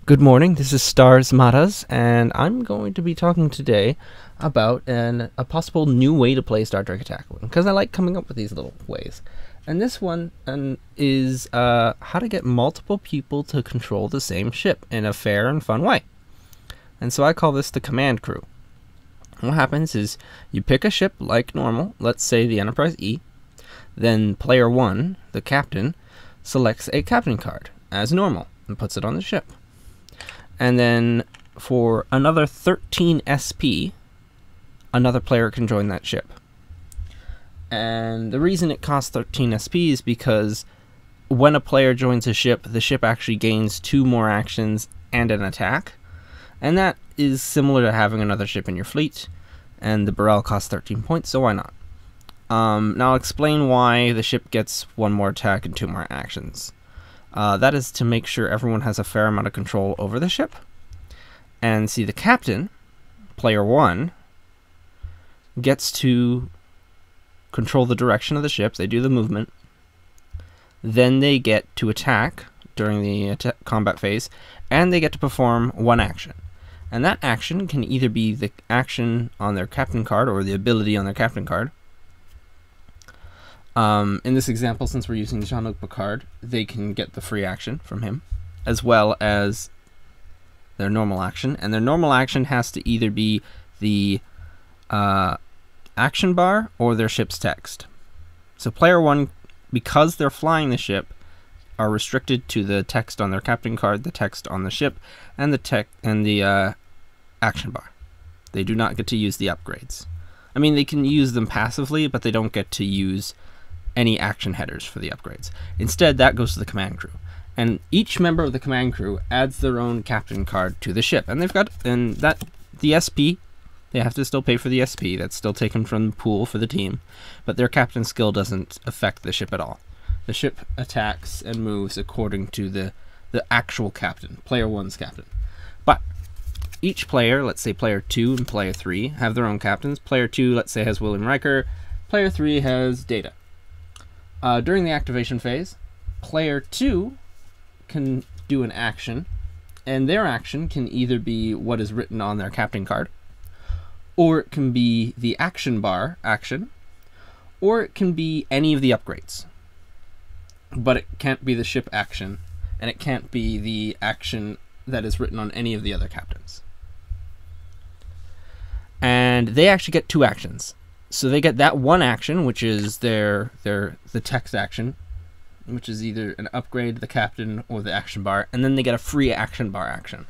Good morning, this is Starsmadas, and I'm going to be talking today about a possible new way to play Star Trek Attack, because I like coming up with these little ways. And this one is how to get multiple people to control the same ship in a fair and fun way. And so I call this the command crew. What happens is you pick a ship like normal, let's say the Enterprise E, then player 1, the captain, selects a captain card as normal and puts it on the ship. And then for another 13 SP, another player can join that ship. And the reason it costs 13 SP is because when a player joins a ship, the ship actually gains 2 more actions and an attack. And that is similar to having another ship in your fleet. And the Burrell costs 13 points, so why not? Now I'll explain why the ship gets 1 more attack and 2 more actions. That is to make sure everyone has a fair amount of control over the ship. And see, the captain, player 1, gets to control the direction of the ship. They do the movement. Then they get to attack during the combat phase, and they get to perform 1 action. And that action can either be the action on their captain card or the ability on their captain card. In this example, since we're using Jean-Luc Picard, they can get the free action from him, as well as their normal action. And their normal action has to either be the action bar or their ship's text. So player 1, because they're flying the ship, are restricted to the text on their captain card, the text on the ship, and the action bar. They do not get to use the upgrades. I mean, they can use them passively, but they don't get to use any action headers for the upgrades. Instead, that goes to the command crew. And each member of the command crew adds their own captain card to the ship. And they've got, the SP, they have to still pay for the SP. That's still taken from the pool for the team. But their captain skill doesn't affect the ship at all. The ship attacks and moves according to the actual captain, player 1's captain. But each player, let's say player 2 and player 3, have their own captains. Player 2, let's say, has William Riker. Player 3 has Data. During the activation phase, player 2 can do an action, and their action can either be what is written on their captain card, or it can be the action bar action, or it can be any of the upgrades. But it can't be the ship action, and it can't be the action that is written on any of the other captains. And they actually get 2 actions. So they get that 1 action, which is the text action, which is either an upgrade, the captain, or the action bar, and then they get a free action bar action.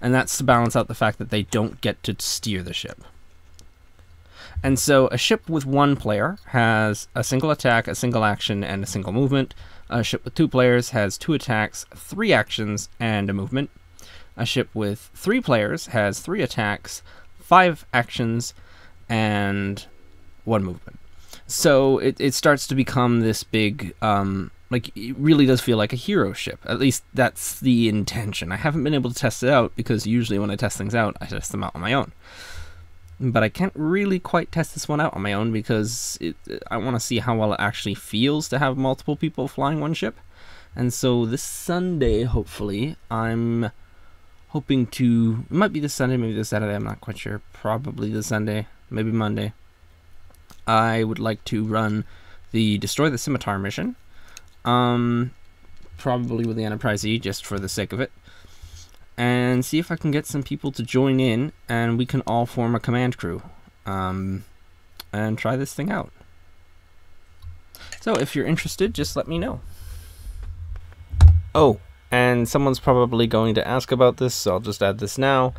And that's to balance out the fact that they don't get to steer the ship. And so a ship with 1 player has a single attack, a single action, and a single movement. A ship with 2 players has 2 attacks, 3 actions, and a movement. A ship with 3 players has 3 attacks, 5 actions, and 1 movement. So it starts to become this big, like, it really does feel like a hero ship. At least that's the intention. I haven't been able to test it out, because usually when I test things out, I test them out on my own. But I can't really quite test this one out on my own, because I want to see how well it actually feels to have multiple people flying 1 ship. And so this Sunday, hopefully, I'm hoping to... It might be this Sunday, maybe this Saturday, I'm not quite sure. Probably this Sunday, maybe Monday. I would like to run the Destroy the Scimitar mission. Probably with the Enterprise E, just for the sake of it. And see if I can get some people to join in, and we can all form a command crew. And try this thing out. So if you're interested, just let me know. Oh, and someone's probably going to ask about this, so I'll just add this now.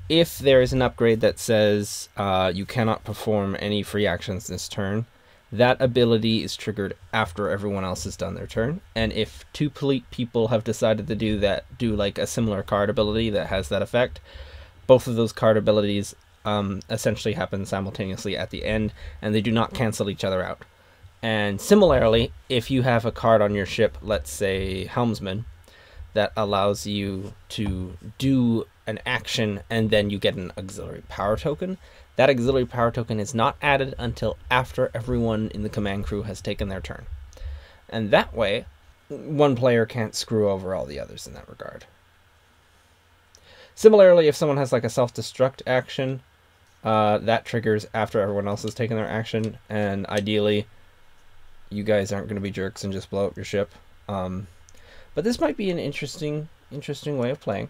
If there is an upgrade that says you cannot perform any free actions this turn, that ability is triggered after everyone else has done their turn. And if 2 people have decided to do like a similar card ability that has that effect, both of those card abilities essentially happen simultaneously at the end, and they do not cancel each other out. And similarly, if you have a card on your ship, let's say Helmsman, that allows you to do an action and then you get an auxiliary power token, that auxiliary power token is not added until after everyone in the command crew has taken their turn. And that way, one player can't screw over all the others in that regard. Similarly, if someone has like a self-destruct action, that triggers after everyone else has taken their action, and ideally, you guys aren't going to be jerks and just blow up your ship. But this might be an interesting way of playing.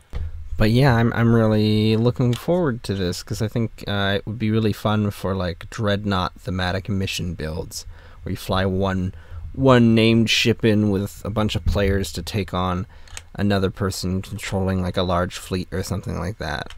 But yeah, I'm really looking forward to this because I think it would be really fun for like Dreadnought thematic mission builds where you fly one named ship in with a bunch of players to take on another person controlling like a large fleet or something like that.